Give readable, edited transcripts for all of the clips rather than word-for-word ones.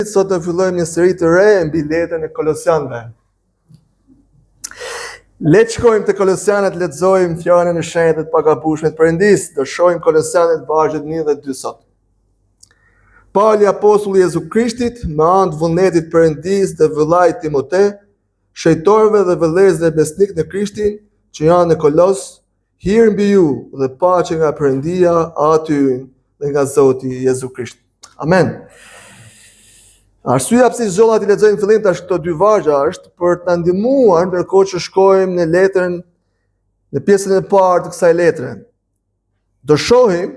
Sot do fillojmë një seri të re mbi letrën e Kolosianëve. Le të shkojmë te Kolosianët, lexojmë fjalën e shenjtë të pagabueshme të Perëndis. Do shohim Kolosianët vargjet 1 dhe 2 sot. Pauli apostulli i Jezu Krishtit, me anë të vullnetit të Perëndis dhe vëllait Timote, shejtorëve dhe vëllezërve besnik në Krishtin që janë në Kolos, hir mbi ju dhe paqe nga Perëndia aty dhe nga Zoti Jezu Krisht. Amen. Arsyeja pse zolla ti lexojmë fillim tash këto dy vargje është për të na ndihmuar ndërkohë që shkojmë në letrën në pjesën e parë të kësaj letre. Do shohim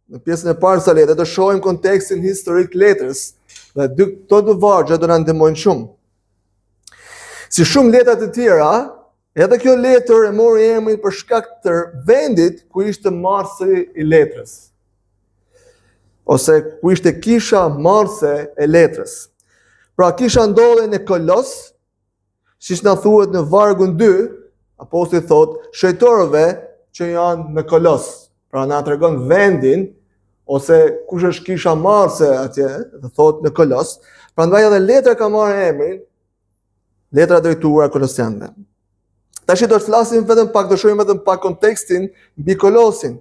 në pjesën e parë të kësaj letre, do shohim kontekstin historik të letrës dhe këto dy vargje do na ndihmojnë shumë. Si shumë letra të tjera, edhe kjo letër e mori emrin për shkak të vendit ku ishte marrësi i letrës, ose ku ishte kisha marrëse e letrës. Pra kisha ndodhe në Kolos, siç na thuhet në vargun 2, apostulli thotë shejtorëve që janë në Kolos. Pra na tregon vendin ose kush është kisha marrëse atje, do thotë në Kolos. Prandaj edhe letra ka marrë emrin letra drejtuar Kolosianëve. Tash do të flasim vetëm pak, do shohim vetëm pak kontekstin mbi Kolosin.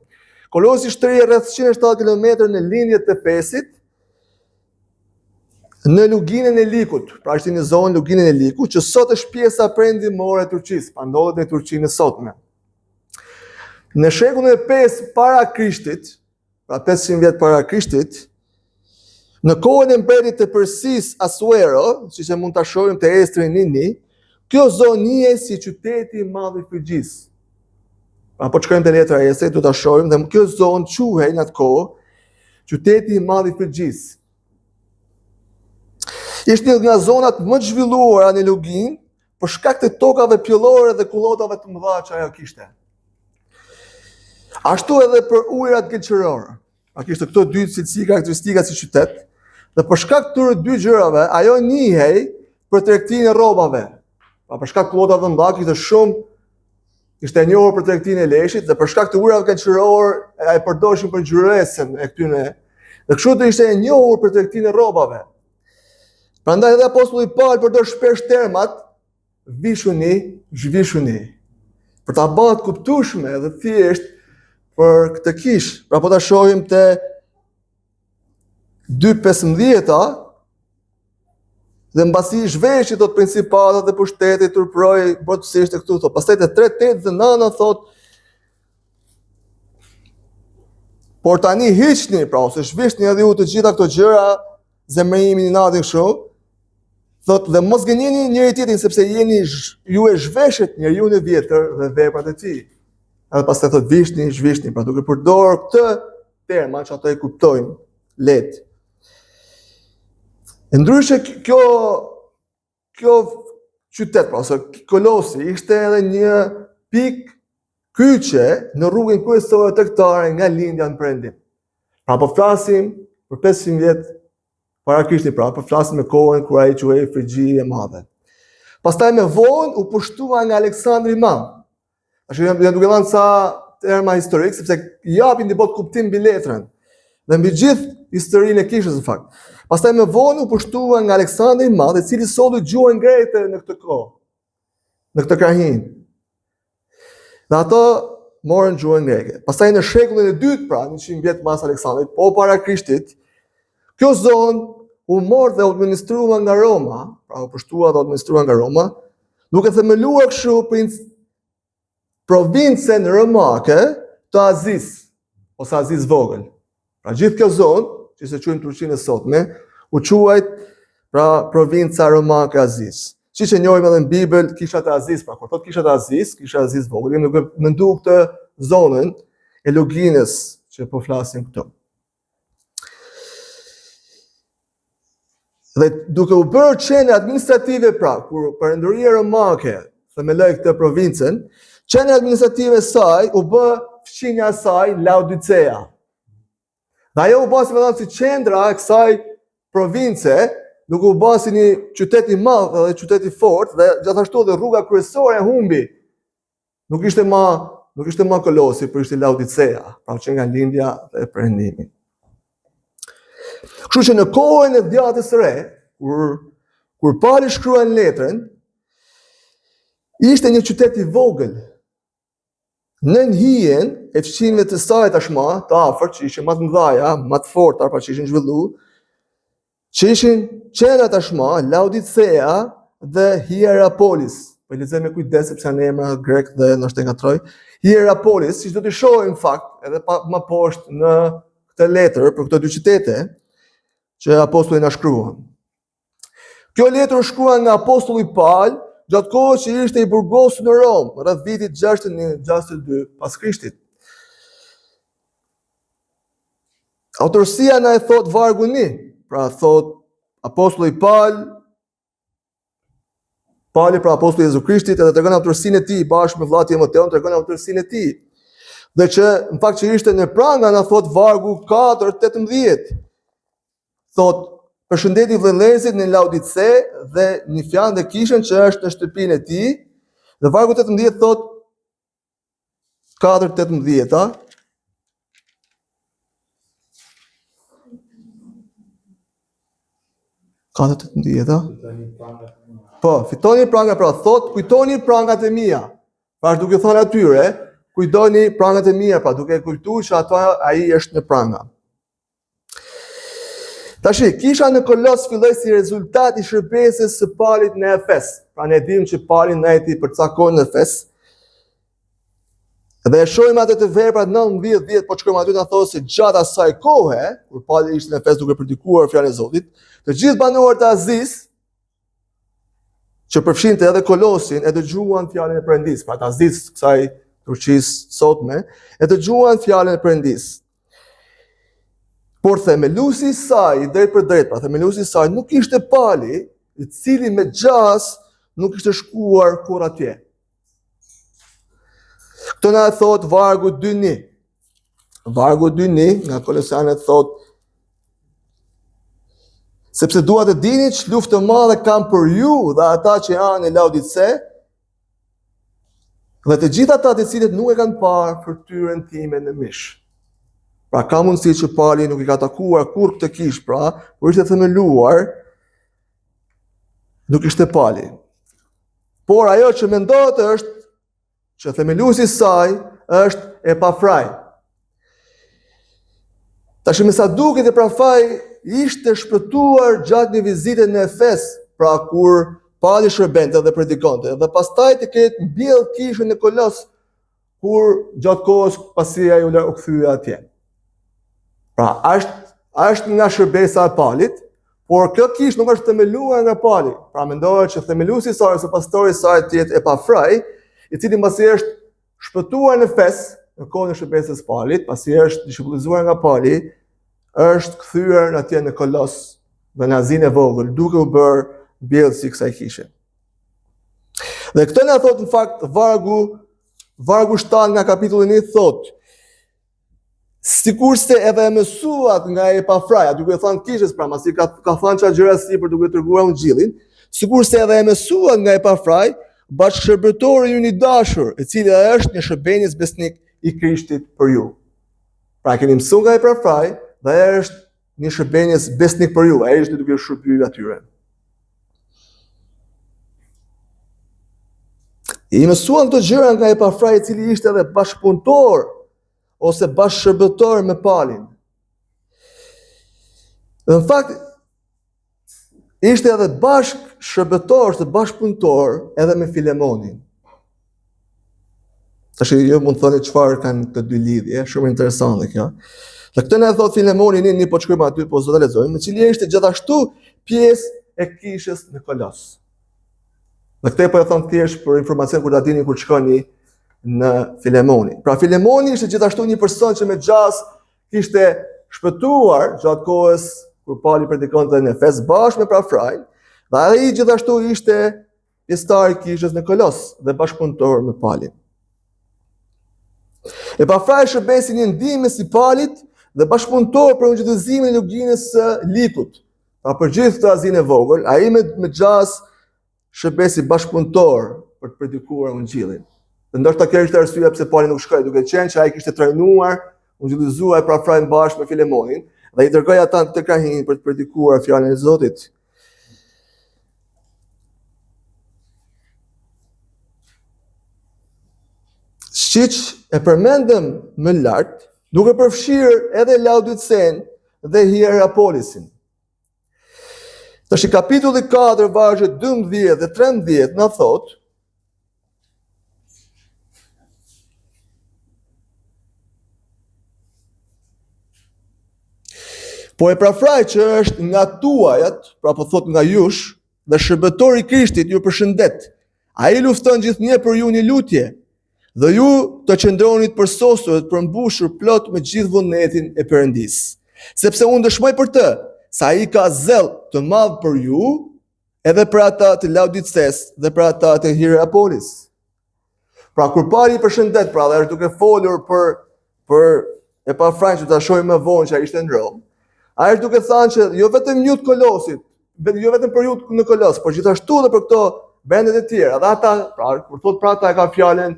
Kolosi shtërije rreth 170 km në lindjet të Efesit, në luginën e Likut, pra është në zonë luginën e Likut, që sot është pjesa perëndimore e Turqisë, pa ndodhet në Turqinë e sotme. Në shekullin e 5 para Krishtit, pra 500 vjet para Krishtit, në kohën e mbretit të Persis Asuero, siç e mund ta shohim te Estri Nini, kjo zonë njihej si qyteti i madh i Frigjisë. Apo të shkojmë te letra e Estrit, do ta shohim dhe kjo zonë quhej në atë kohë qyteti i madh i Frigjisë. Ishte një nga zonat më të zhvilluara në Lugin për shkak të tokave pjellore dhe kullotave të mëdha që ajo kishte. Ashtu edhe për ujërat gjelçëror. Ai kishte këto dy cilësi karakteristika si qytet, dhe për shkak të këtyre dy gjërave ajo njihej për tregtinë e rrobave. Për shkak të kullotave të mëdha kishte shumë, ishte e njohur për tregtinë e leshit dhe për shkak të ujërave gjelçëror ai përdorshin për ngjyresën e këtyre. Dhe kështu do ishte e njohur për tregtinë e rrobave. Prandaj edhe apostulli Paul përdor shpesh termat vishuni, zhvishuni, për ta bërë të kuptueshme dhe thjesht për këtë kishë. Pra po ta shohim te 2:15 dhe mbasi zhveshi thot principatat dhe pushtetit turproi botësisht e këtu thot. Pastaj te 3:8 dhe 9 thot por tani hiqni, pra ose zhvishni edhe ju të gjitha këto gjëra, zemërimin i natin kështu. Thot dhe mos gënjeni njëri tjetrin sepse jeni ju e zhveshët njeriu në vjetër dhe veprat e tij. Edhe pastaj thot vishni, zhvishni, pra duke përdorur këtë terma që ato e kuptojnë lehtë. Ndryshe kjo qytet, pra ose Kolosi ishte edhe një pikë kyçe në rrugën kryesore tregtare nga lindja në Perëndim. Pra po flasim për 500 vjet para Krishtit, pra po flasim me kohën kur ai quhej Frigji e Madhe. Pastaj me vonë u pushtua nga Aleksandri i Madh. Tash jam duke dhënë sa terma historik sepse japin një bot kuptim mbi letrën dhe mbi gjithë historinë e kishës në fakt. Pastaj me vonë u pushtua nga Aleksandri i Madh, i cili solli gjuhën greke në këtë kohë, në këtë krahinë. Dhe ato morën gjuhën greke. Pastaj në shekullin e 2, pra 100 vjet pas Aleksandrit, po para Krishtit, kjo zonë u morë dhe u administrua nga Roma, pra u pushtua dhe u administrua nga Roma, duke themeluar kështu provincën romake të Azis, ose Azis vogël. Pra gjithë kjo zonë, që se quajmë Turqinë e sotme, u quajt pra provinca romake Azis. Siç e njohim edhe në Bibël, kishat e Azis, pra kur thot kishat e Azis, kisha e Azis vogël, jemi duke menduar këtë zonën e Luginës që po flasim këtu. Dhe duke u bërë qendër administrative, pra kur Perëndoria romake themeloi këtë provincën, qendra administrative e saj u bë fqinja e saj Laodicea. Dhe ajo u bë si qendra e kësaj province, duke u bë si një qytet i madh dhe qytet i fortë, dhe gjithashtu edhe rruga kryesore e humbi. Nuk ishte më Kolosi, por ishte Laodicea, pra që nga lindja dhe perëndimi. Kështu që në kohën e djathtë së re, kur Pali shkruan letrën, ishte një qytet i vogël. Nën hijen e fqinjve të saj tashmë, të afërt, që ishin më të mëdha, më të forta, pra që ishin zhvilluar, që ishin qendra tashmë, Laodicea dhe Hierapolis. Po lexoj me kujdes sepse janë emra grek dhe ndoshta ngatroj. Hierapolis, siç do të shohim në fakt, edhe më poshtë në këtë letër për këto dy qytete që apostulli na shkruan. Kjo letër shkruan nga apostulli Paul gjatë kohës që ishte i burgosur në Rom, rreth vitit 62 pas Krishtit. Autorësia na e thot vargu 1, pra thot apostulli Pali pra apostulli Jezu Krishtit edhe tregon autorësinë e tij bashkë me vllatin Timoteun, tregon autorësinë e tij. Dhe që në fakt që ishte në pranga na thot vargu 4:18. Thot përshëndetje vëllezërit në Laodice dhe një fjalë dhe kishën që është në shtëpinë e tij. Dhe vargu 18 thot 4:18. Po, fitoni pranga, pra thot, kujtoni prangat e mia. Pra duke thënë atyre, kujdoni prangat e mia, pra duke kujtuar që ato ai është në pranga. Tashi, kisha në Kolos filloi si rezultat i shërbesës së Palit në Efes. Pra ne dimë që Pali ndajti për ca kohë në Efes. Dhe e shohim atë të veprat 19:10, po shkruajmë aty na thotë se gjatë asaj kohe, kur Pali ishte në Efes duke predikuar fjalën e Zotit, të gjithë banorët e Azis që përfshinte edhe Kolosin e dëgjuan fjalën e Perëndisë, pra të Azis kësaj Turqisë sotme, e dëgjuan fjalën e Perëndisë. Por themelusi i saj, drejt për drejt, pra themelusi i saj nuk ishte Pali, i cili me gjas nuk ishte shkuar kur atje. Këto na thot vargu 2:1. Vargu 2:1 nga Kolosianët thot: sepse dua të dini që luftë të madhe kam për ju dhe ata që janë në Laodice, dhe të gjithë ata të cilët nuk e kanë parë fërtyrën time në mish. Pra ka mundësi që Pali nuk i ka takuar kur këtë kish, pra, por ishte themeluar, nuk ishte Pali. Por ajo që mendohet është që themeluesi i saj është Epafrai. Tash me sa duket Epafrai ishte shpëtuar gjatë një vizite në Efes, pra kur Pali shërbente dhe predikonte, dhe pastaj të ketë mbjell kishën në Kolos, kur gjatë kohës pasi ai u kthye atje. Pra, është nga shërbesa e Palit, por kjo kishë nuk është themeluar nga Pali. Pra, mendohet që themeluesi i saj ose pastori i saj të jetë Epafrai, i cili mbasi është shpëtuar në Efes në kohën e shërbesës së Palit, pasi është dishepullizuar nga Pali, është kthyer atje në Kolos dhe në Azinë e vogël, duke u bërë mbjellësi i kësaj kishe. Dhe këtë na thot në fakt vargu 7 nga kapitulli 1 thot: sikurse edhe e mësuat nga Epafrai, duke thënë kishës, pra masi ka thënë çfarë gjëra sipër duke treguar ungjillin, sikurse edhe e mësuat nga Epafrai, bashkëshërbëtori ynë i dashur, i cili është një shërbënjes besnik i Krishtit për ju. Pra keni mësuar nga Epafrai dhe ai është një shërbënjes besnik për ju, ai është duke shërbyer atyre. I mësuan këto gjëra nga Epafrai, i cili ishte edhe bashkëpunëtor ose bashkëshërbëtor me Palin. Dhe në fakt, ishte edhe bashkëshërbëtor, ose bashkëpunëtor edhe me Filemonin. Tash jo mund të thoni çfarë kanë të dy lidhje, shumë interesante kjo. Dhe këtë na thot Filemonin, ne po shkruajmë aty, po zot e lexojmë, me cili ishte gjithashtu pjesë e kishës në Kolos. Dhe këtë po e them thjesht për informacion kur ta dini kur shkoni në Filemoni. Pra Filemoni ishte gjithashtu një person që me gjas kishte shpëtuar gjatë kohës kur Pali predikonte në Efes bashkë me Epafrai, dhe ai gjithashtu ishte pjesëtar i kishës në Kolos dhe bashkëpunëtor me Palin. Epafrai shërbesi një ndihmës i Palit dhe bashkëpunëtor për ungjillëzimin e luginës së Likut. Pra për gjithë këtë Azinë e vogël, ai me gjas shërbesi bashkëpunëtor për të predikuar ungjillin. Dhe ndoshta kjo ishte arsyeja pse Pali nuk shkoi, duke qenë që ai kishte trajnuar, ungjillëzuar Epafrain bashkë me Filemonin, dhe i dërgoi ata të krahin për të predikuar fjalën e Zotit. Siç e përmendëm më lart, duke përfshirë edhe Laodicen dhe Hierapolisin. Tash kapitulli 4 vargjet 12 dhe 13 na thot: po e prafraj që është nga tuajat, pra po thot nga jush, dhe shërbëtori i Krishtit ju përshëndet. Ai lufton gjithnjë për ju një lutje, dhe ju të qëndronit përsosur dhe të përmbushur plot me gjithë vullnetin e Perëndisë. Sepse unë dëshmoj për të, sa ai ka zell të madh për ju, edhe për ata të Laodices dhe për ata të Hierapolis. Pra kur Pali i përshëndet, pra dhe është duke folur për Epafrain që ta shohim më vonë që ai ishte në Rom. Ai është duke thënë që jo vetëm ju të Kolosit, jo vetëm për ju në Kolos, por gjithashtu edhe për këto vendet e tjera. Dhe ata, pra kur thot pra ata e ka fjalën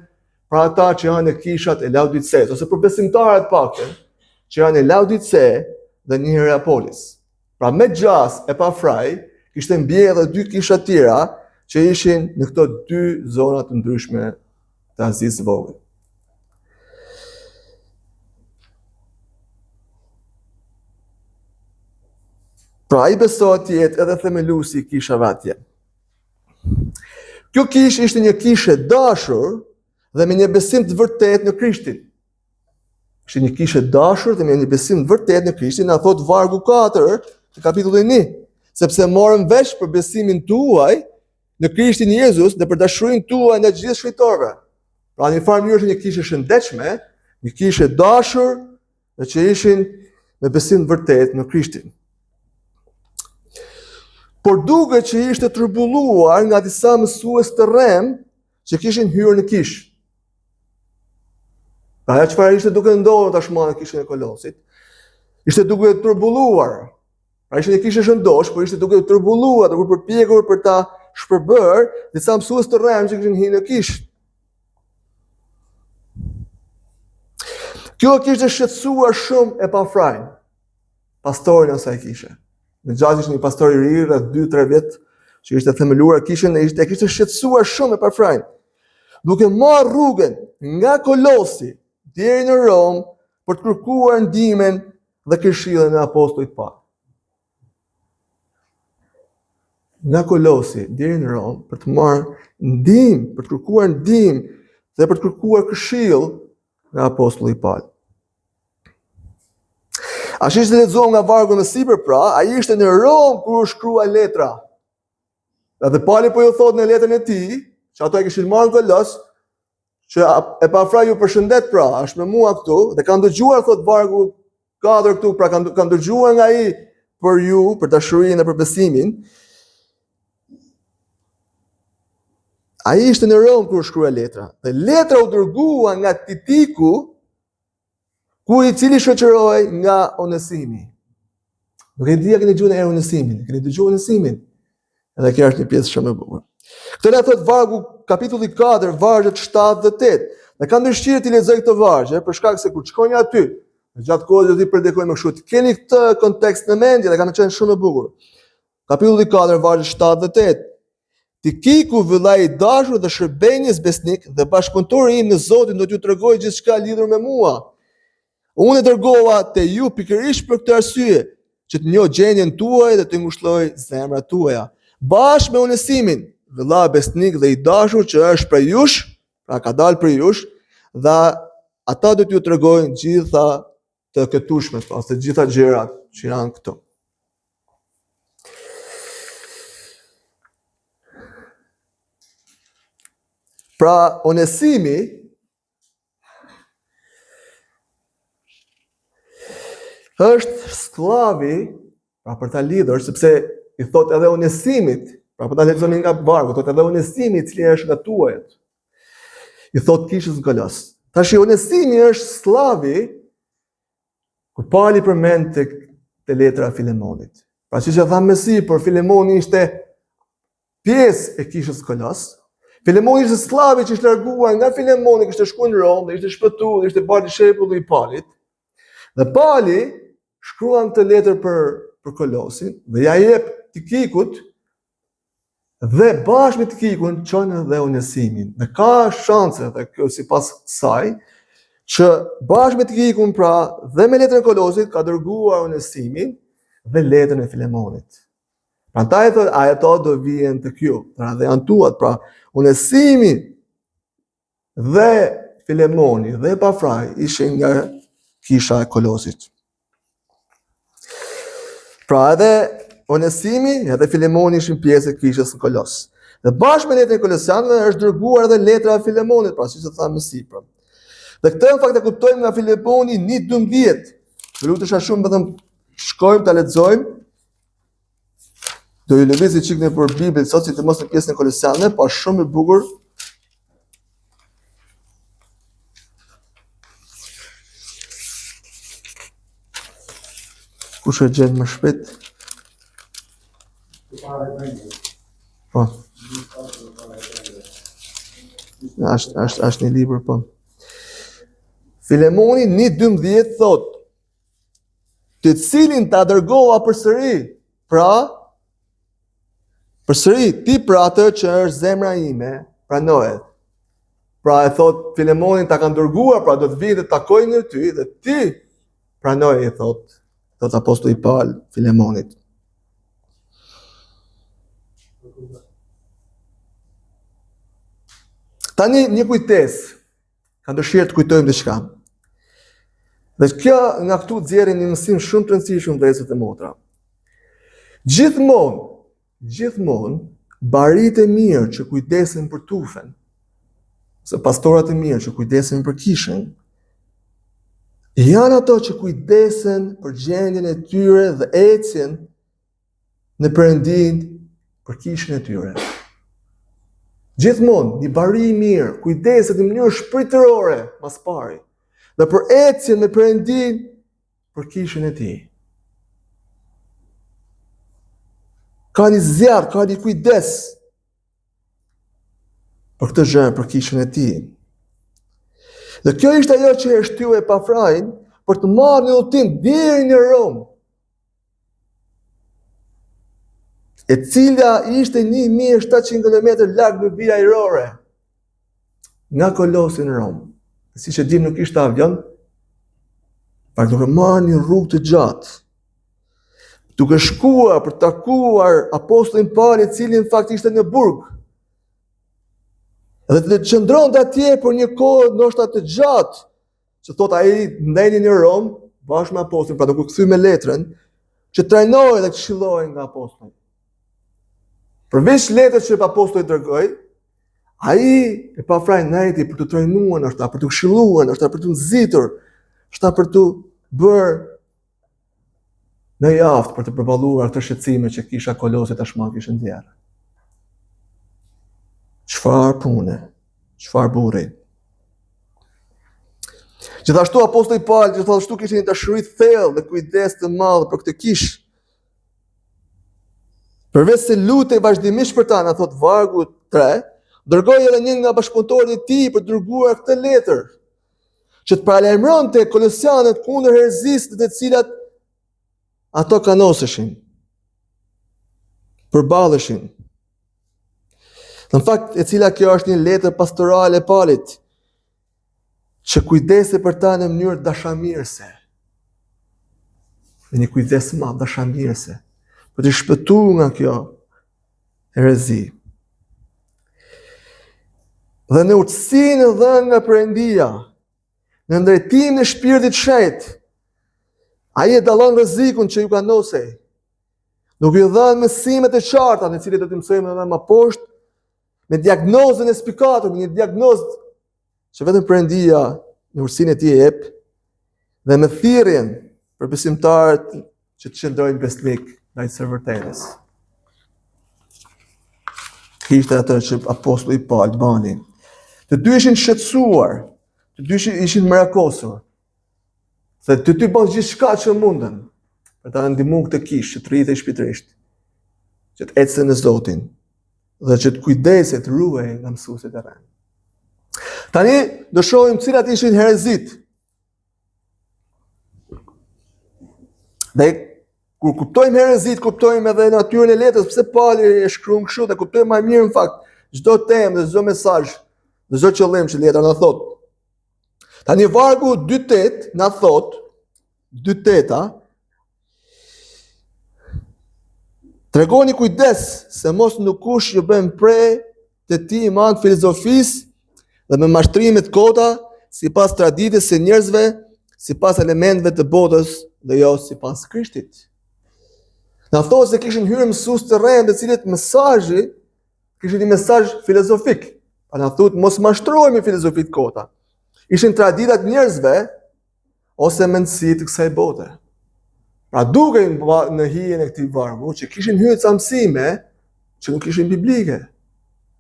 pra ata që janë në kishat e Laodices, ose për besimtarët paktën që janë në Laodice dhe në Hierapolis. Pra me gjas Epafrai kishte mbjedhur dy kisha tjera që ishin në këto dy zona të ndryshme të Azisë së Vogël. Pra ai besohet të jetë edhe themeluesi i kishave atje. Kjo kishë ishte një kishë dashur dhe me një besim të vërtet në Krishtin. Ishte një kishë dashur dhe me një besim të vërtet në Krishtin, na thot vargu 4 të kapitullit 1, sepse morëm vesh për besimin tuaj në Krishtin Jezus dhe për dashurinë tuaj ndaj gjithë shëjtorëve. Pra në një farë mënyrë është një kishë shëndetshme, një kishë dashur dhe që ishin me besim të vërtet në Krishtin. Por duket që ishte turbulluar nga disa mësues të rrem që kishin hyrë në kishë. Pra ajo çfarë ishte duke ndodhur tashmë në kishën e Kolosit, ishte duke turbulluar. Pra ishte një kishë shëndosh, por ishte duke turbulluar, duke përpjekur për ta shpërbër disa mësues të rrem që kishin hyrë në kishë. Kjo kishte shqetësuar shumë Epafrain, pastorin e asaj kishe. Në gjatë ishte një pastor i ri, rreth 2-3 vjet, që ishte themeluar kishën e kishte shqetësuar shumë Epafrain, duke marrë rrugën nga Kolosi deri në Rom për të kërkuar ndihmën dhe këshillën e apostullit parë. Nga Kolosi deri në Rom për të marrë ndihmë, për të kërkuar ndihmë dhe për të kërkuar këshill nga apostulli i parë. Ashtu që lexuam nga vargu në sipër, pra, ai ishte në Rom kur u shkrua letra. Dhe Pali po ju thot në letrën e tij, që ato e kishin marrë në Kolos, që Epafrai ju përshëndet, pra, është me mua këtu, dhe kanë dëgjuar, thot vargu 4 këtu, pra kanë dëgjuar nga ai për ju, për dashurinë dhe për besimin. Ai ishte në Rom kur u shkrua letra. Dhe letra u dërgua nga Titiku, ku i cili shoqëroi nga Onesimi. Nuk e di a keni dëgjuar Onesimin, keni dëgjuar Onesimin? Edhe kjo është një pjesë shumë e bukur. Këtë na thot vargu kapitulli 4, vargjet 7 dhe 8. Dhe kam dëshirë të lexoj këtë vargje për shkak se kur shkojnë aty, gjatë kohës do t'i predikoj më kështu. Keni këtë kontekst në mendje dhe kanë qenë shumë e bukur. Kapitulli 4, vargjet 7 dhe 8. Tikiku, vëllai i dashur dhe shërbenjes besnik dhe bashkëpunëtori im në Zotin do t'ju tregoj gjithçka lidhur me mua. Unë e dërgova te ju pikërisht për këtë arsye, që të njoh gjendjen tuaj dhe të ngushëlloj zemrat tuaja. Bashkë me Onesimin, vëllai besnik dhe i dashur që është prej jush, pra ka dalë prej jush, dhe ata do t'ju tregojnë gjitha të këtushmet, pas të gjitha gjërat që janë këtu. Pra Onesimi është sklavi, pra për ta lidhur, sepse i thot edhe Onesimit, pra për ta lexoni nga vargu, thot edhe Onesimi i cili është nga tuajat. I thot kishës në Kolos. Tash Onesimi është sklavi, kur Pali përmend te letra e Filemonit. Pra siç e thamë më sipër, Filemoni ishte pjesë e kishës Kolos. Filemoni ishte sklavi që ishte larguar nga Filemoni, që ishte shkuar në Rom, dhe ishte shpëtuar, dhe ishte bërë dishepull i Palit. Dhe Pali shkruan këtë letër për Kolosin dhe ja jep Tikikut dhe bashkë me Tikikun çon edhe Onesimin. Dhe ka shanse dhe kjo sipas saj që bashkë me Tikikun pra dhe me letrën e Kolosit ka dërguar Onesimin dhe letrën e Filemonit. Prandaj thotë ato do vijen të kjo, pra dhe janë tuat, pra Onesimi dhe Filemoni dhe Epafrai ishin nga kisha e Kolosit. Pra edhe Onesimi edhe Filemoni ishin pjesë e kishës në Kolos. Dhe bashkë me letrën e Kolosianëve është dërguar edhe letra e Filemonit, pra siç e thamë më sipër. Dhe këtë në fakt e kuptojmë nga Filemoni 1:12. Lutesha shumë vetëm shkojmë ta lexojmë. Do ju lëviz çik në për Bibël sot si të mos në pjesën e Kolosianëve, pa shumë e bukur. Kush e gjen më shpejt? Po. Është një libër, po. Filemoni 1:12 thot, të cilin ta dërgova përsëri, ti pra atë që është zemra ime, pranohet. Pra e thot Filemonin ta kanë dërguar, pra do të vijë të takojë në ty dhe ti pranoje, thot apostulli Paul Filemonit. Tani një kujtesë, kam dëshirë të kujtojmë diçka. Dhe kjo nga këtu nxjerrin një mësim shumë të rëndësishëm vëllezër e motra. Gjithmonë barit e mirë që kujdesen për tufen, ose pastorat e mirë që kujdesen për kishën, janë ato që kujdesen për gjendjen e tyre dhe ecjen në perëndin për kishën e tyre. Gjithmonë, një bari i mirë kujdeset në mënyrë shpirtërore mas pari dhe për ecjen me perëndin për kishën e tij. Ka një zjarr, ka një kujdes për këtë gjë, për kishën e tij. Dhe kjo ishte ajo që e shtyu Epafrain për të marrë një udhtim deri në Rom, e cila ishte 1700 km larg në vija ajrore nga Kolosi në Rom. Siç e dim, nuk ishte avion, por duke marrë një rrugë të gjatë, duke shkuar për të takuar apostullin Paul, i cili në fakt ishte në burg. Dhe të qëndronte atje për një kohë ndoshta të gjatë, që thot ai ndeni në Rom bashkë me apostullin, pra duke kthyer me letrën, që trajnohej dhe këshillohej nga apostulli. Përveç letrës që apostulli dërgoi, ai Epafrai ndajti për të trajnuar, ndoshta për të këshilluar, ndoshta për të nxitur, ndoshta për të bërë në javë për të përballuar këtë shqetësime që kisha Kolosi tashmë kishte ndjerë. Çfarë pune, çfarë burri. Gjithashtu apostulli Paul gjithashtu kishte një dashuri të thellë dhe kujdes të madh për këtë kishë. Përveç se lutej vazhdimisht për ta, na thot vargu 3, dërgoi edhe një nga bashkëpunëtorët e tij për të dërguar këtë letër, që të paralajmëronte kolosianët kundër herzisë të cilat ato kanoseshin, përballeshin. Në fakt, e cila kjo është një letër pastorale e Paulit, që kujdese për ta në mënyrë dashamirëse. Dhe një kujdes madh dashamirëse, për të shpëtuar nga kjo herezi. Dhe në urtësinë dhënë nga Perëndia, në ndërtimin e Shpirtit Shenjtë, ai e dallon rrezikun që ju kanosej. Nuk ju dhan mësimet e qarta, në cilat do të mësojmë edhe më poshtë, me diagnozën e spikatur, me një diagnozë që vetëm Perëndia në urtësinë e tij e jep, dhe me thirrjen për besimtarët që të qëndrojnë besnik ndaj së vërtetës. Kishte atë që apostulli Paul bani. Të dy ishin shqetësuar, të dy ishin mrakosur. Se të dy bën gjithçka që munden për ta ndihmuar këtë kishë që të rritej shpirtërisht, që të ecë në Zotin dhe që të kujdeset ruaj nga mësuesit e rënë. Tani do shohim cilat ishin herezit. Dhe kur kuptojmë herezit, kuptojmë edhe natyrën e letrës, pse Pauli e shkruan kështu, dhe kuptojmë më mirë në fakt çdo temë dhe çdo mesazh, dhe çdo qëllim që letra na thot. Tani vargu 2:8 na thot, 2:8 tregoni kujdes se mos në kush ju bën pre të ti me anë filozofisë dhe me mashtrime të kota, sipas traditës së njerëzve, sipas elementeve të botës dhe jo sipas Krishtit. Na thotë se kishin hyrë mësues të rrethë, të cilët mesazhi kishin një mesazh filozofik. Pa na thotë mos mashtrohemi me filozofi të kota. Ishin traditat njerëzve ose mendësitë të kësaj bote. Pra duke në hijen e këtij vargu që kishin hyrë ca mësime që nuk ishin biblike.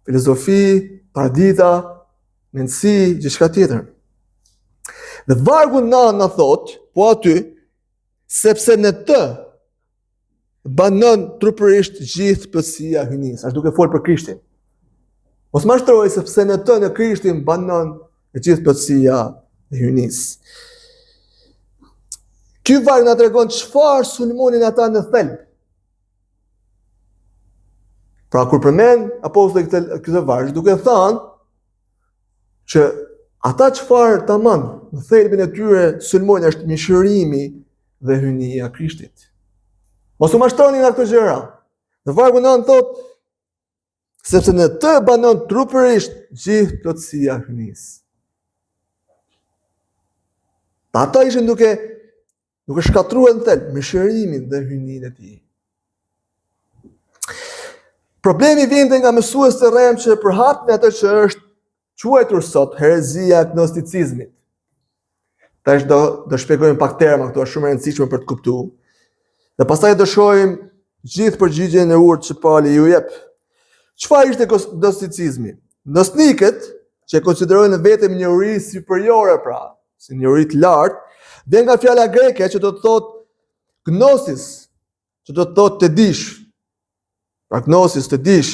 Filozofi, tradita, mendësi, gjithçka tjetër. Dhe vargu 9 na thot, po aty, sepse në të banon trupërisht gjithë plotësia e hyjnisë. Është duke folur për Krishtin. Mos mashtroj sepse në të, në Krishtin banon gjithë plotësia e hyjnisë. Ky varg na tregon çfarë sulmonin ata në thelb. Pra kur përmend apostulli këtë varg, duke thënë që ata çfarë tamam në thelbin e tyre sulmojnë është mishërimi dhe hyjnia e Krishtit. Mos u mashtroni nga këto gjëra. Në vargu 9 thot sepse në të banon trupërisht gjithë plotësia e hyjnisë. Ata ishin duke shkatruar në thelb mishërimin dhe hyjninë e tij. Problemi vjen nga mësues të rrem që përhapin atë që është quajtur sot herezia e gnosticizmit. Tash do shpjegojmë pak terma këto, është shumë e rëndësishme për të kuptuar. Dhe pastaj do shohim gjithë përgjigjen e urtë që Pauli ju jep. Çfarë ishte gnosticizmi? Gnostikët, që e konsiderojnë vetëm një uri superiore pra, si një uri të lartë, vjen nga fjala greke që do të thotë gnosis, që do të thotë të dish. Pra gnosis të dish.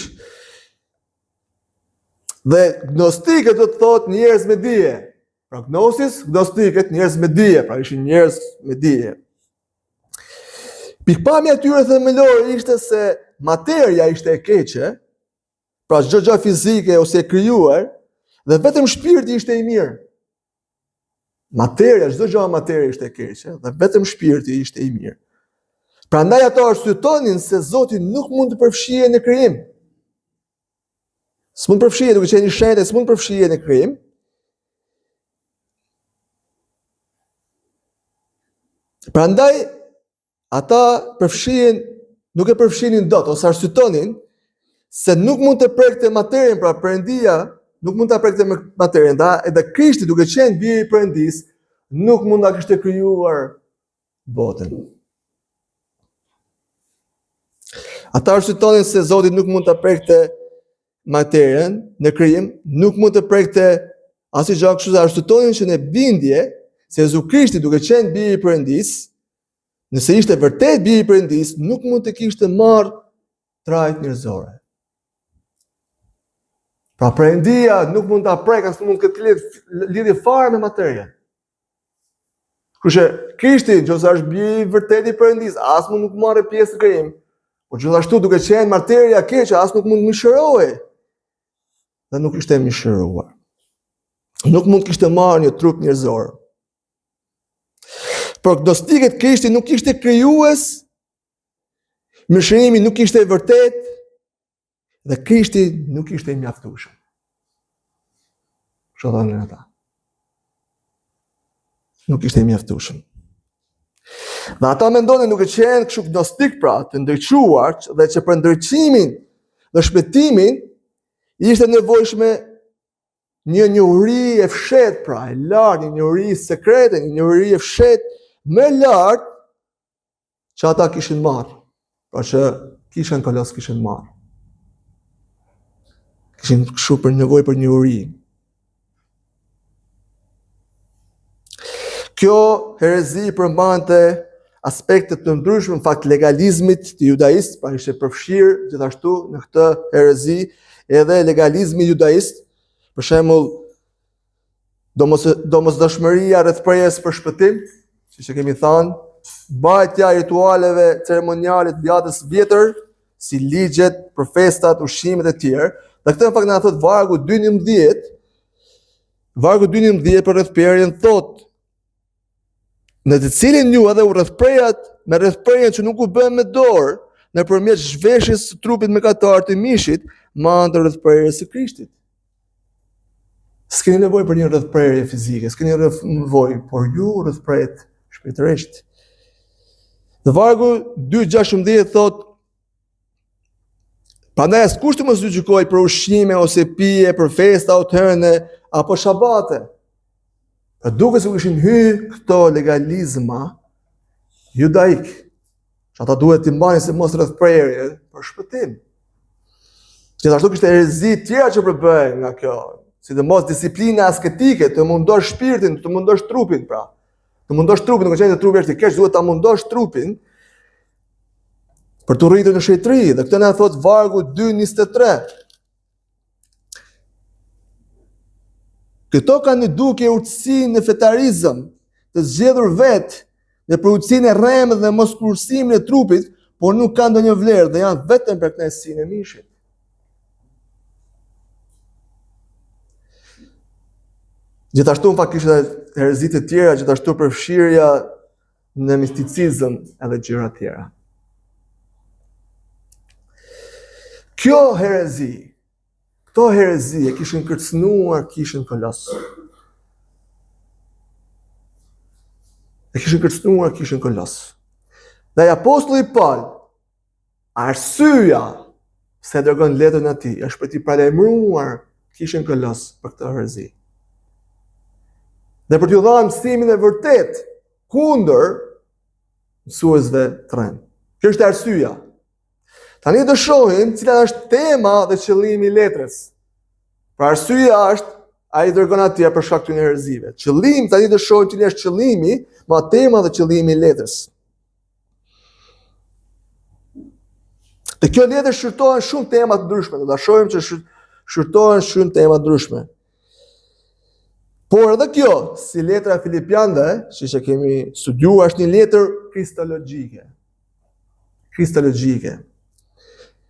Dhe gnostikët do të thotë njerëz me dije. Pra gnosis, gnostikët njerëz me dije, pra ishin njerëz me dije. Pikpamja e tyre themelore ishte se materia ishte e keqe, pra çdo gjë fizike ose e krijuar, dhe vetëm shpirti ishte i mirë. Materia, çdo gjë materie ishte e keqe, dhe vetëm shpirti ishte i mirë. Prandaj ato arsyetonin se Zoti nuk mund të përfshihet në krijim. S'mund përfshihet duke qenë i shenjtë, s'mund përfshihet në krijim. Prandaj ata nuk e përfshinin dot ose arsyetonin se nuk mund të prekte materien, pra Perëndia nuk mund ta prekte materien, edhe Krishti duke qenë biri i Perëndis, nuk mund ta kishte krijuar botën. Ata arsyetonin se Zoti nuk mund ta prekte materien në krijim, nuk mund të prekte asnjë gjë kështu, arsyetonin që në bindje se Jezu Krishti duke qenë biri i Perëndis, nëse ishte vërtet biri i Perëndis, nuk mund të kishte marrë trajt njerëzore. Pra Perëndia nuk mund ta prekë, as nuk mund të ketë lidhje fare me materien. Kështu që Krishti, nëse është biri i vërtet i Perëndis, as nuk marrë pjesë në krijim. Por gjithashtu duke qenë materia keqe, as nuk mund mishërohej. Dhe nuk ishte mishëruar. Nuk mund kishte marrë një trup njerëzor. Por gnostikët Krishti nuk ishte krijues, mishërimi nuk ishte i vërtet, dhe Krishti nuk ishte i mjaftueshëm. Kështu thonë ata. Nuk ishte i mjaftueshëm. Dhe ata mendonin duke qenë kështu gnostik pra, të ndriçuar, dhe që për ndriçimin dhe shpëtimin ishte nevojshme një njohuri e fshet pra, e lartë, një njohuri sekrete, një njohuri e fshet më lartë që ata kishin marrë. Pra që kishin kolos kishin marrë. Kishin kështu për nevojë për njohuri. Kjo herezi përmbante aspektet të ndryshme në fakt legalizmit të judaist, pra ishte përfshirë gjithashtu në këtë herezi edhe legalizmi judaist, për shembull domosdoshmëria rreth prerjes për shpëtim, siç e kemi thënë, mbajtja e ritualeve ceremoniale të vjatës vjetër, si ligjet, për festat, ushqimet e tjerë. Dhe këtë në fakt na thot vargu 12. Vargu 12 për rrethperjen thot: në të cilin ju edhe u rrethprejat me rrethprejën që nuk u bën me dorë, nëpërmjet zhveshjes së trupit mëkatar të mishit, me anë të rrethprerjes së Krishtit. S'keni nevojë për një rrethprerje fizike, s'keni nevojë, por ju rrethprehet shpirtërisht. Dhe vargu 2:16 thot: prandaj askush të mos ju gjykoj për ushqime ose pije, për festa otërne apo shabate. Pra duke se kishin hyrë këto legalizma judaik, që ata duhet t'i mbajnë se mos rrethprerje për shpëtim. Gjithashtu kishte herezi tjera që përbëhen nga kjo, sidomos disiplina asketike, të mundosh shpirtin, të mundosh trupin, pra. Të mundosh trupin, nuk qenë se trupi është i keq, duhet ta mundosh trupin për të rritur në shejtëri. Dhe këtë na thot vargu 2:23. Këto kanë një dukje urtësi në fetarizëm, të zgjedhur vetë në për urtësinë e rremët dhe moskursimin e trupit, por nuk kanë ndonjë vlerë dhe janë vetëm për kënaqësinë e mishit. Gjithashtu në fakt kishte herezi të tjera, gjithashtu përfshirja në misticizëm edhe gjëra të tjera. Këto herezi e kishin kërcënuar kishën Kolos. Dhe apostulli Paul, arsyeja pse dërgon letrën e tij është për t'i paralajmëruar kishën Kolos për këtë herezi. Dhe për t'ju dhënë mësimin e vërtet kundër mësuesve të rrem. Kjo është arsyeja. Tani do shohim cila është tema dhe qëllimi i letrës. Pra arsyeja është ai dërgon atje për shkak të herëzive. Qëllimi, tani do shohim cili është qëllimi, ma tema dhe qëllimi i letrës. Te kjo letër shqyrtohen shumë tema të ndryshme, do ta shohim që shqyrtohen shumë tema të ndryshme. Por edhe kjo, si letra e Filipianëve, që kemi studiuar, është një letër kristologjike.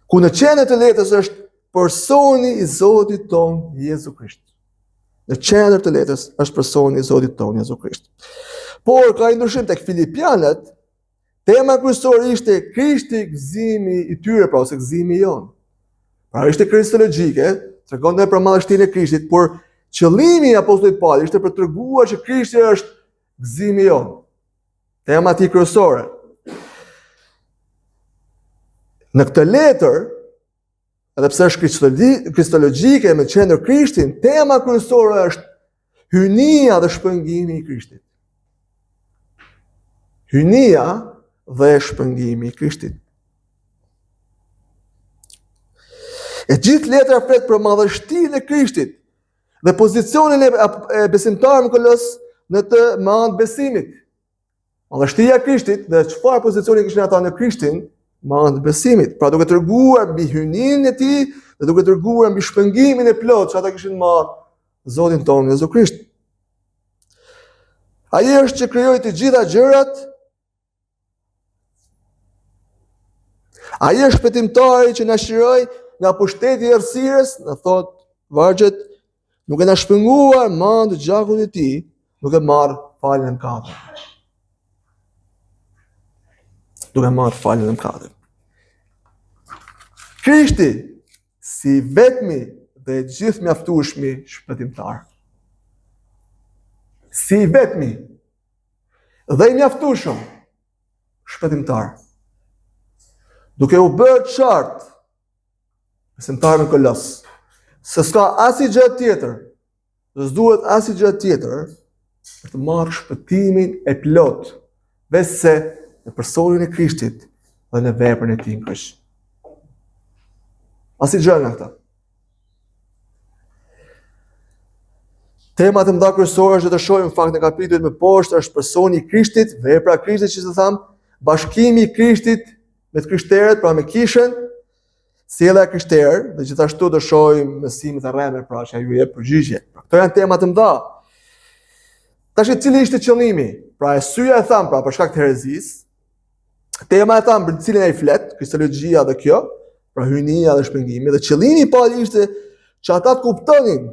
Ku në qendër të letrës është personi i Zotit ton Jezu Krisht. Në qendër të letrës është personi i Zotit ton Jezu Krisht. Por ka ndryshim tek Filipianët, tema kryesore ishte Krishti, gëzimi i tyre, pra ose gëzimi jon. Pra ishte kristologjike, tregonte për madhështinë e Krishtit, por qëllimi i apostullit Paul ishte për treguar që Krishti është gëzimi jon. Tema e tij kryesore. Në këtë letër, edhe pse është kristologjike me qendër Krishtin, tema kryesore është hynia dhe shpëngimi i Krishtit. Hynia dhe shpëngimi i Krishtit. E gjithë letra flet për madhështinë e Krishtit dhe pozicionin e besimtarëve në Kolos në të anë besimit. Madhështia e Krishtit dhe çfarë pozicioni kishin ata në Krishtin me anë besimit. Pra duke treguar mbi hyjninë e tij dhe duke treguar mbi shpëngimin e plotë që ata kishin marrë Zotin tonë Jezu Krisht. Ai është që krijoi të gjitha gjërat. Ai është shpëtimtari që na shiroi nga pushteti i errësirës, na thot vargjet, nuk e na shpënguar me anë të gjakut të tij, duke marrë faljen e mëkateve. Krishti si vetmi dhe gjithë mjaftueshmi shpëtimtar. Si vetmi dhe i mjaftueshëm shpëtimtar. Duke u bërë qartë besimtarëve në Kolos se s'ka asnjë gjë tjetër, s'duhet asnjë gjë tjetër për të marrë shpëtimin e plot, veçse në personin e Krishtit dhe në veprën e tij në kryq. Asnjë gjë nga këta. Tema të mëdha kryesore që do të shohim në fakt në kapitullin më poshtë është personi i Krishtit, vepra e Krishtit, që të tham, bashkimi i Krishtit me të krishterët, pra me kishën, sjellja e krishterë, dhe gjithashtu do shohim mësimet e rreme, pra që ju jep përgjigje. Këto janë tema të mëdha. Tash cili ishte qëllimi? Pra e syja e tham, pra për shkak të herezisë, tema e tham për cilin ai flet, kristologjia dhe kjo, pra hyjnia dhe shpengimi, dhe qëllimi i parë ishte që ata të kuptonin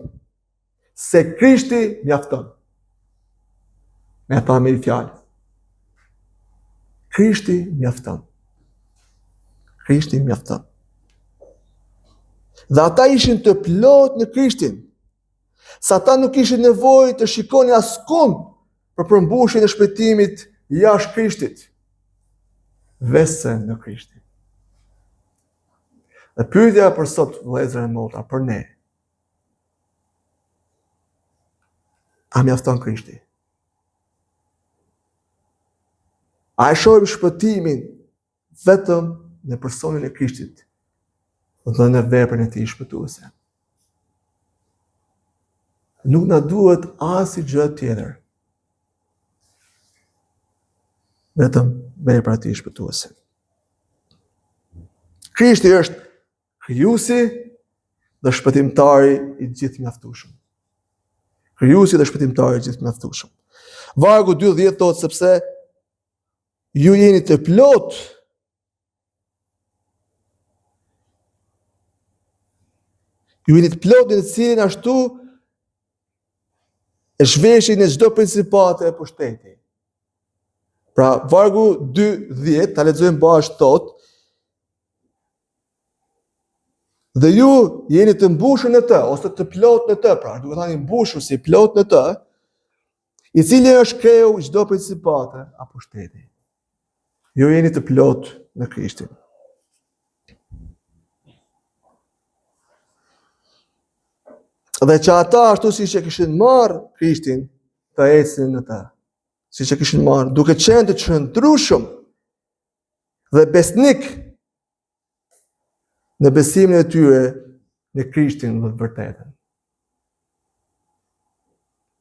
se Krishti mjafton. Me thamë një fjalë. Krishti mjafton. Krishti mjafton. Dhe ata ishin të plot në Krishtin. Sa ata nuk ishin nevojë të shikonin askund për përmbushjen e shpëtimit jashtë Krishtit, vetëm në Krishtin. Dhe pyetja për sot, vëllezër e motra, për ne. A mjafton Krishti? A e shohim shpëtimin vetëm në personin e Krishtit dhe në veprën e tij shpëtuese? Nuk na duhet asgjë tjetër. Vetëm vepra e tij shpëtuese. Krishti është krijuesi dhe shpëtimtari i gjithë mjaftueshëm. Krijuesi dhe shpëtimtari i gjithë mjaftueshëm. Vargu 2:10 thotë sepse ju jeni të plot në cilin ashtu e shveshin në çdo principate e pushteti. Pra, vargu 2:10, ta lexojmë bashkë thotë, dhe ju jeni të mbushur në të, ose të plot në të, pra, duhet thani mbushur si plot në të, i cili është kreu çdo principate apo pushteti. Ju jeni të plot në Krishtin. Dhe që ata ashtu si që kishin marrë Krishtin, të ecnin në ta. Si që kishin marrë, duke qenë të qëndrueshëm dhe besnik në besimin e tyre në Krishtin dhe të vërtetën.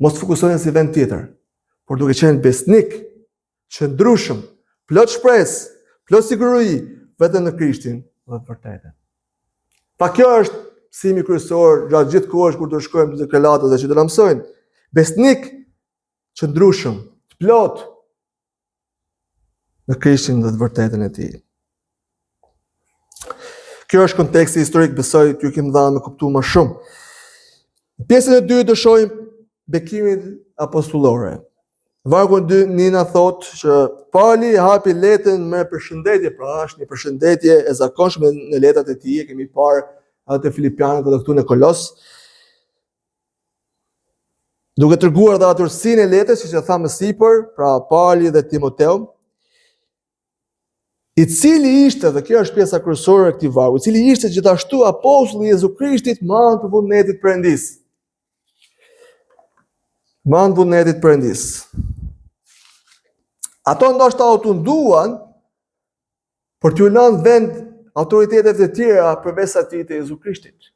Mos fokusohen si vend tjetër, por duke qenë besnik, qëndrueshëm, plot shpresë, plot siguri vetëm në Krishtin dhe të vërtetën. Pa kjo është mësimi kryesor gjatë gjithë kohës kur do shkojmë te krelatët dhe që do na mësojnë. Besnik, qëndrueshëm, të plot në Krishtin dhe të vërtetën e tij. Kjo është konteksti historik, besoj t'ju kem dhënë me kuptuar më shumë. Në pjesën e dytë do shohim bekimin apostullore. Vargu 2 Nina thotë që Pali hapi letrën me përshëndetje, pra është një përshëndetje e zakonshme në letrat e tij, e kemi parë atë Filipianët dhe këtu në Kolos. Duke treguar dhe atërsinë e letrës, siç e thamë sipër, pra Pali dhe Timoteu, i cili ishte, dhe kjo është pjesa kryesore e këtij vargu, i cili ishte gjithashtu apostulli i Jezu Krishtit me anë të vullnetit perëndis. Me anë të vullnetit perëndis. Ato ndoshta u tunduan për t'u lënë vend autoritetet e tjera përveç atij të Jezu Krishtit.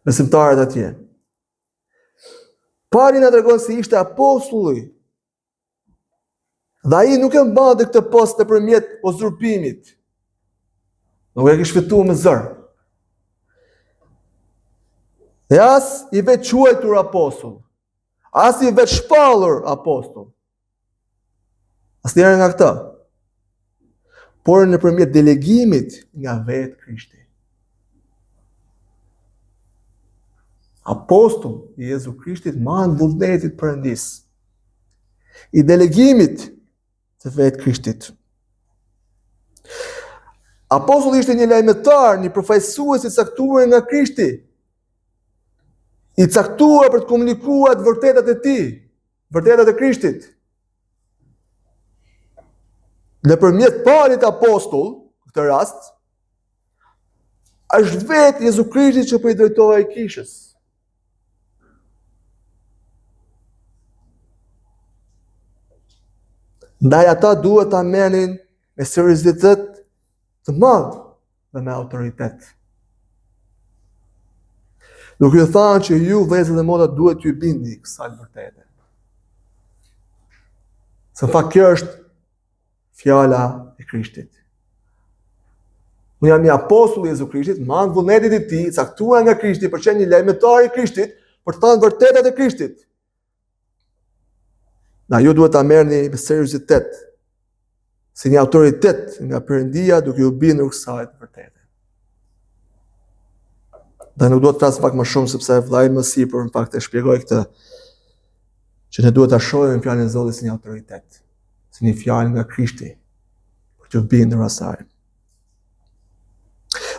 Besimtarët atje. Pali na tregon se ishte apostulli. Dhe ai nuk e mbante këtë post nëpërmjet uzurpimit. Nuk e kishte fituar me zër. Dhe as i vetë quajtur apostull. As i vetë shpallur apostull. Asnjëherë nga këta. Por nëpërmjet delegimit nga vetë Krishti. Apostull i Jezu Krishtit me anë vullnetit perëndis. I delegimit të vetë Krishtit. Apostulli ishte një lajmëtar, një përfaqësues i caktuar nga Krishti. I caktuar për të komunikuar të vërtetat e tij, vërtetat e Krishtit. Nëpërmjet Palit apostull, në këtë rast, është vetë Jezu Krishti që po i drejtohej kishës. Ndaj ata duhet ta merrnin me seriozitet të madh dhe me autoritet. Duke ju thënë që ju vëllezër dhe motra duhet t'ju bindni kësaj vërtete. Se në fakt kjo është fjala e Krishtit. Unë jam një apostull i Jezu Krishtit, me anë vullnetit të tij, caktuar nga Krishti për qenë një lajmëtar i Krishtit, për të thënë vërtetat e Krishtit. Na ju duhet ta merrni me seriozitet, si një autoritet nga Perëndia, duke u bindur kësaj të vërtetë. Dhe nuk duhet të flas pak më shumë sepse vllai më sipër në fakt e shpjegoi këtë, që ne duhet ta shohim fjalën e Zotit si një autoritet, si një fjalë nga Krishti, për të bindur asaj.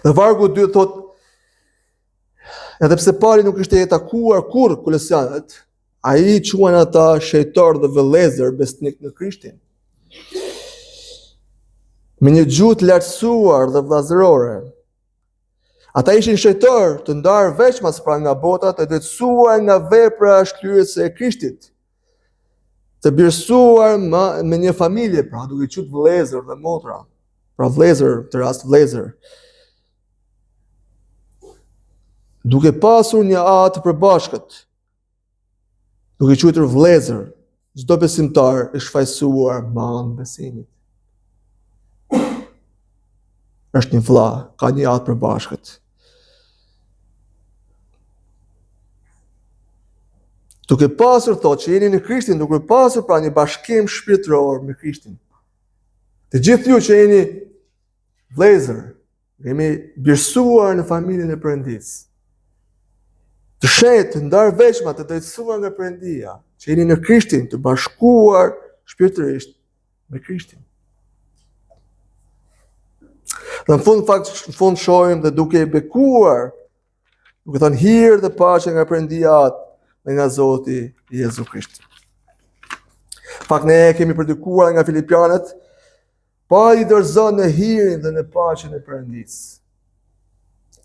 Dhe vargu 2 thot, edhe pse Pali nuk ishte takuar kurrë kolosianët, ai quan ata shejtor dhe vëllezër besnik në Krishtin. Me një gjuhë të lartësuar dhe vllazërore. Ata ishin shejtor të ndarë veçmas pra nga bota, të drejtësuar nga vepra shkryese e Krishtit, të birësuar me një familje, pra duke qenë vëllezër dhe motra, pra vëllezër, të rast vëllezër, duke pasur një atë të përbashkët, duke quajtur vëllezër, çdo besimtar i shfaqsuar me anë besimit. Është një vëlla, ka një atë përbashkët. Duke pasur thotë që jeni në Krishtin, duke pasur pra një bashkim shpirtëror me Krishtin. Të gjithë ju që jeni vëllezër, jemi birësuar në familjen e Perëndisë. Të shenjtë, të ndarë veçma, të drejtësuar nga Perëndia, që jeni në Krishtin, të bashkuar shpirtërisht me Krishtin. Dhe në fund shohim dhe duke i bekuar, duke thënë hir dhe paqe nga Perëndia dhe nga Zoti Jezu Krisht. Fakt ne kemi predikuar nga Filipianët, pa i dorëzon në hirin dhe në paqen e Perëndisë.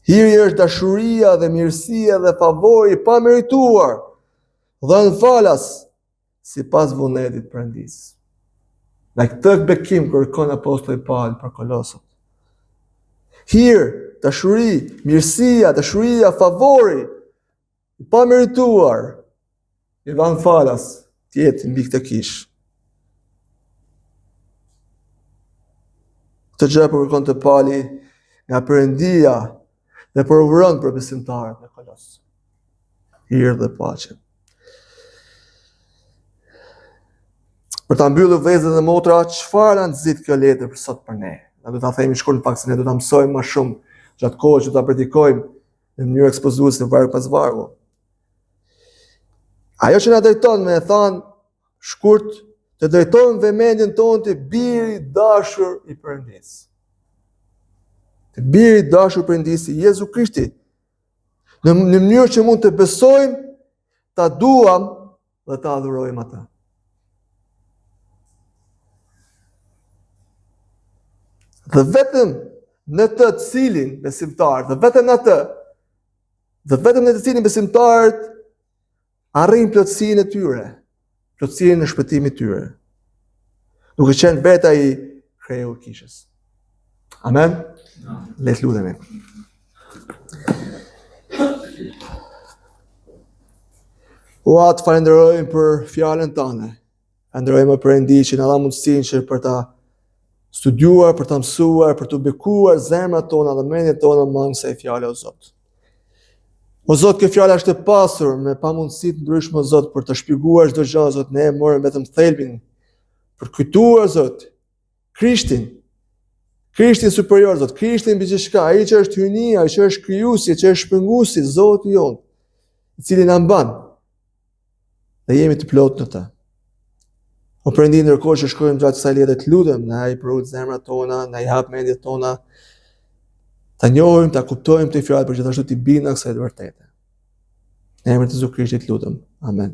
Hiri është dashuria dhe mirësia dhe favori pa merituar, dhe në falas sipas vullnetit të Perëndisë. Në këtë bekim kërkon apostulli Paul për Kolosët. Hir, dashuri, mirësia, dashuria, favori, pa merituar, i van falas, tjetë mbi këtë kish. Këtë gjë kërkon të Pali nga Perëndia dhe për urën për besimtarët në Kolos. Hir dhe paqe. Për ta mbyllur vëllezër dhe motra, çfarë na nxit kjo letër për sot për ne? Ne do ta themi shkollën pak se ne do ta mësojmë më shumë gjatë kohës që ta predikojmë në mënyrë ekspozuese varg pas vargu. Ajo që na drejton me thënë shkurt, të drejtojmë vëmendjen tonë te biri dashur i Perëndisë. Te biri dashur i Perëndisë, Jezu Krishti. Në mënyrë që mund të besojmë, ta duam dhe ta adhurojmë atë. Dhe vetëm në të cilin besimtarët, dhe vetëm në të cilin besimtarët arrin plotësinë e tyre, plotësinë e shpëtimit tyre, duke qenë beta i kreu kishës. Amen? Le të lutemi. O atë falenderojmë për fjalën tënde. Falenderojmë Perëndi që na dha mundësinë që për ta studiuar, për ta mësuar, për të bekuar zemrat tona dhe mendjet tona me anë kësaj fjale, o Zot. O Zot, kjo fjala është e pasur me pamundësi të ndryshme, o Zot, për të shpjeguar çdo gjë, Zot, ne morëm vetëm thelbin për kujtuar, Zot, Krishtin superior, Zot, Krishtin mbi gjithçka, ai që është hyjnia, ai që është krijuesi, që është shpënguesi, Zoti jon, i cili na mban. Dhe jemi të plotë në të. O Perëndi, ndërkohë që shkojmë gjatë kësaj lidhje, të lutem, na i përut zemrat tona, na i hap mendjet tona, ta njohim, ta kuptojmë këtë fjalë, për gjithashtu t'i bindna kësaj të vërtete. Në emrin e Jezu Krishtit lutem. Amen.